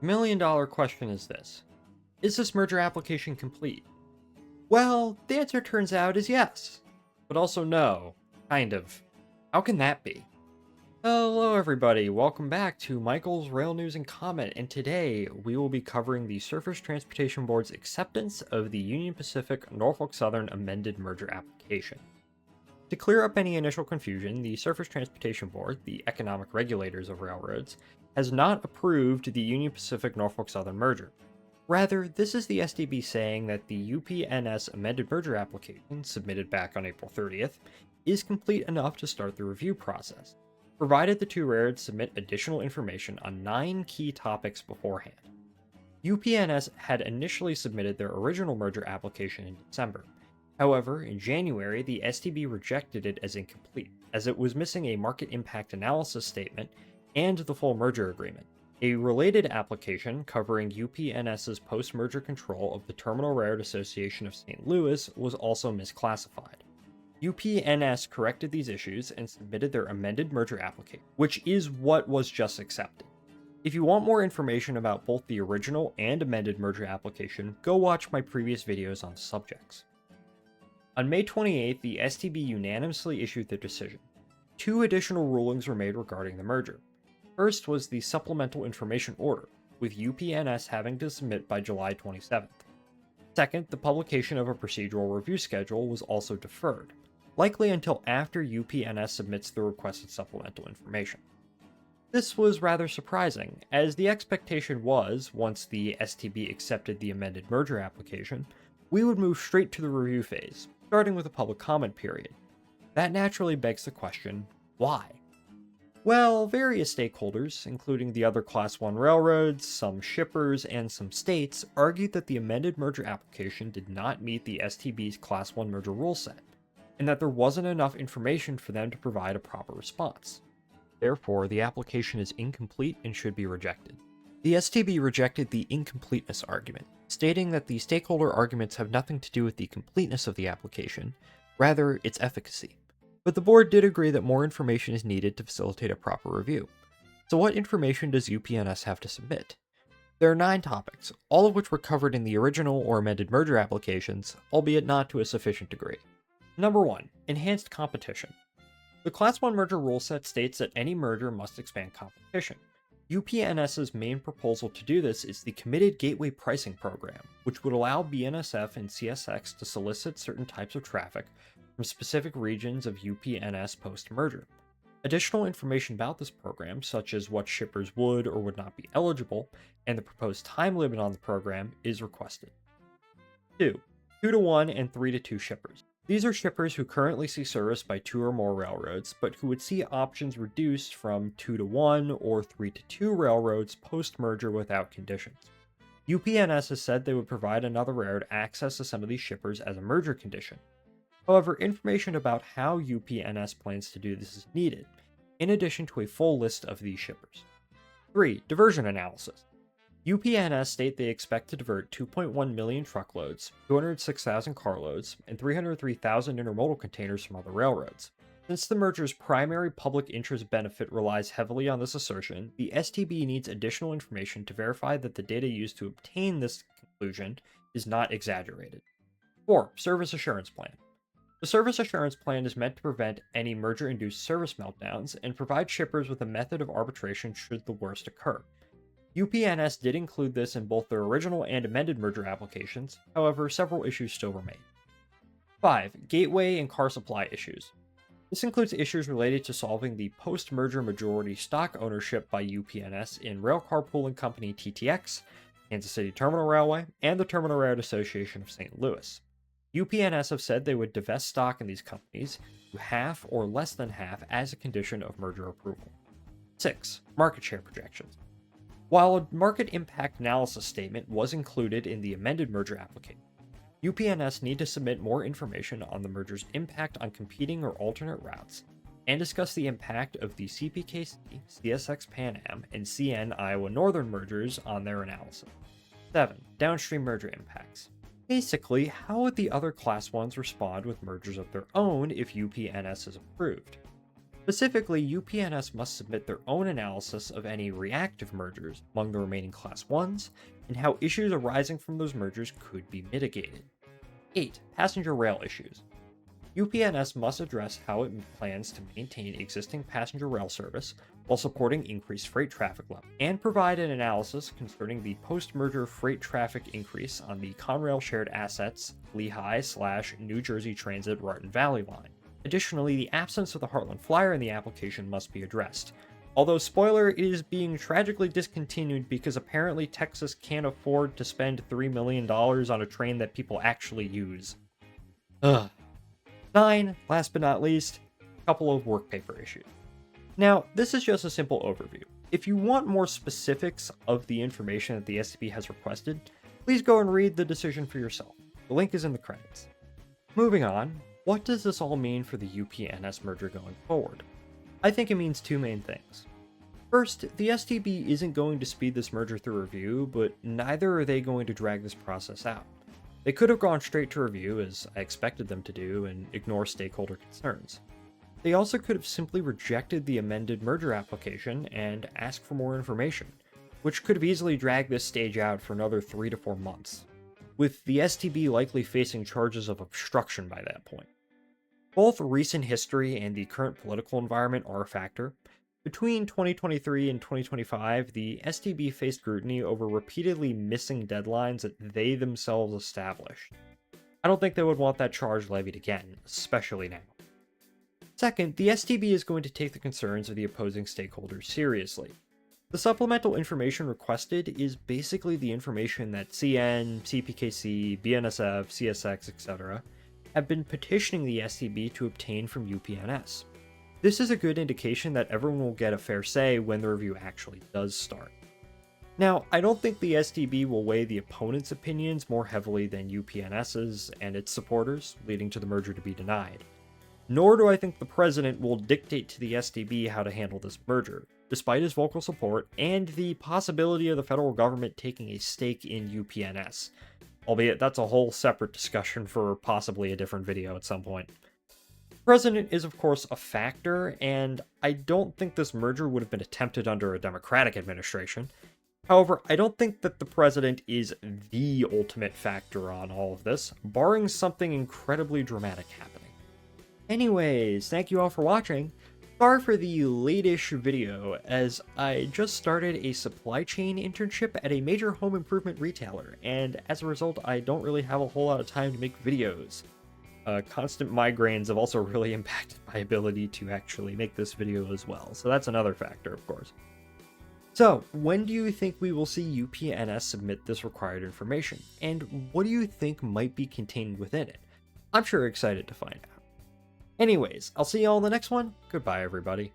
$1 million question is this: is this merger application complete? Well, the answer turns out is yes, but also no, kind of. How can that be? Hello, everybody. Welcome back to Michael's Rail News and Comment, and today we will be covering the Surface Transportation Board's acceptance of the Union Pacific-Norfolk Southern amended merger application. To clear up any initial confusion, the Surface Transportation Board, the economic regulators of railroads, has not approved the Union Pacific-Norfolk Southern merger. Rather, this is the STB saying that the UPNS amended merger application, submitted back on April 30th, is complete enough to start the review process, provided the two railroads submit additional information on 9 key topics beforehand. UPNS had initially submitted their original merger application in December. However, in January, the STB rejected it as incomplete, as it was missing a market impact analysis statement and the full merger agreement. A related application covering UPNS's post-merger control of the Terminal Railroad Association of St. Louis was also misclassified. UPNS corrected these issues and submitted their amended merger application, which is what was just accepted. If you want more information about both the original and amended merger application, go watch my previous videos on the subjects. On May 28th, the STB unanimously issued their decision. 2 additional rulings were made regarding the merger. First was the Supplemental Information Order, with UPNS having to submit by July 27th. Second, the publication of a procedural review schedule was also deferred, likely until after UPNS submits the requested supplemental information. This was rather surprising, as the expectation was, once the STB accepted the amended merger application, we would move straight to the review phase, starting with a public comment period. That naturally begs the question, why? Well, various stakeholders, including the other Class 1 railroads, some shippers, and some states, argued that the amended merger application did not meet the STB's Class 1 merger rule set, and that there wasn't enough information for them to provide a proper response. Therefore, the application is incomplete and should be rejected. The STB rejected the incompleteness argument, stating that the stakeholder arguments have nothing to do with the completeness of the application, rather its efficacy. But the board did agree that more information is needed to facilitate a proper review. So what information does UPNS have to submit? There are 9 topics, all of which were covered in the original or amended merger applications, albeit not to a sufficient degree. Number 1. Enhanced competition. The Class 1 merger rule set states that any merger must expand competition. UPNS's main proposal to do this is the Committed Gateway Pricing Program, which would allow BNSF and CSX to solicit certain types of traffic from specific regions of UPNS post-merger. Additional information about this program, such as what shippers would or would not be eligible, and the proposed time limit on the program, is requested. 2. 2-to-1 and 3-to-2 shippers. These are shippers who currently see service by 2 or more railroads, but who would see options reduced from 2-to-1 or 3-to-2 railroads post-merger without conditions. UPNS has said they would provide another railroad access to some of these shippers as a merger condition. However, information about how UPNS plans to do this is needed, in addition to a full list of these shippers. 3. Diversion analysis. UPNS state they expect to divert 2.1 million truckloads, 206,000 carloads, and 303,000 intermodal containers from other railroads. Since the merger's primary public interest benefit relies heavily on this assertion, the STB needs additional information to verify that the data used to obtain this conclusion is not exaggerated. 4. Service Assurance Plan. The Service Assurance Plan is meant to prevent any merger-induced service meltdowns and provide shippers with a method of arbitration should the worst occur. UPNS did include this in both their original and amended merger applications, however, several issues still remain. 5. Gateway and car supply issues. This includes issues related to solving the post-merger majority stock ownership by UPNS in Railcar Pooling Company TTX, Kansas City Terminal Railway, and the Terminal Railroad Association of St. Louis. UPNS have said they would divest stock in these companies to half or less than half as a condition of merger approval. 6. Market share projections. While a market impact analysis statement was included in the amended merger application, UPNS need to submit more information on the merger's impact on competing or alternate routes, and discuss the impact of the CPKC, CSX Pan Am, and CN Iowa Northern mergers on their analysis. 7. Downstream merger impacts. Basically, how would the other Class 1s respond with mergers of their own if UPNS is approved? Specifically, UPNS must submit their own analysis of any reactive mergers among the remaining Class 1s and how issues arising from those mergers could be mitigated. 8. Passenger rail issues. UPNS must address how it plans to maintain existing passenger rail service while supporting increased freight traffic levels, and provide an analysis concerning the post-merger freight traffic increase on the Conrail shared assets Lehigh/New Jersey Transit Raritan Valley line. Additionally, the absence of the Heartland Flyer in the application must be addressed. Although, spoiler, it is being tragically discontinued because apparently Texas can't afford to spend $3 million on a train that people actually use. Ugh. 9. Last but not least, a couple of work paper issues. Now, this is just a simple overview. If you want more specifics of the information that the STB has requested, please go and read the decision for yourself. The link is in the credits. Moving on, what does this all mean for the UP-NS merger going forward? I think it means two main things. First, the STB isn't going to speed this merger through review, but neither are they going to drag this process out. They could have gone straight to review, as I expected them to do, and ignore stakeholder concerns. They also could have simply rejected the amended merger application and asked for more information, which could have easily dragged this stage out for another 3 to 4 months, with the STB likely facing charges of obstruction by that point. Both recent history and the current political environment are a factor. Between 2023 and 2025, the STB faced scrutiny over repeatedly missing deadlines that they themselves established. I don't think they would want that charge levied again, especially now. Second, the STB is going to take the concerns of the opposing stakeholders seriously. The supplemental information requested is basically the information that CN, CPKC, BNSF, CSX, etc. have been petitioning the STB to obtain from UPNS. This is a good indication that everyone will get a fair say when the review actually does start. Now, I don't think the STB will weigh the opponent's opinions more heavily than UPNS's and its supporters, leading to the merger to be denied. Nor do I think the president will dictate to the STB how to handle this merger, despite his vocal support and the possibility of the federal government taking a stake in UPNS. Albeit that's a whole separate discussion for possibly a different video at some point. The president is of course a factor, and I don't think this merger would have been attempted under a Democratic administration. However, I don't think that the president is the ultimate factor on all of this, barring something incredibly dramatic happening. Anyways, thank you all for watching. Sorry for the late-ish video, as I just started a supply chain internship at a major home improvement retailer, and as a result, I don't really have a whole lot of time to make videos. Constant migraines have also really impacted my ability to actually make this video as well, so that's another factor, of course. So, when do you think we will see UPNS submit this required information, and what do you think might be contained within it? I'm sure excited to find out. Anyways, I'll see you all in the next one. Goodbye, everybody.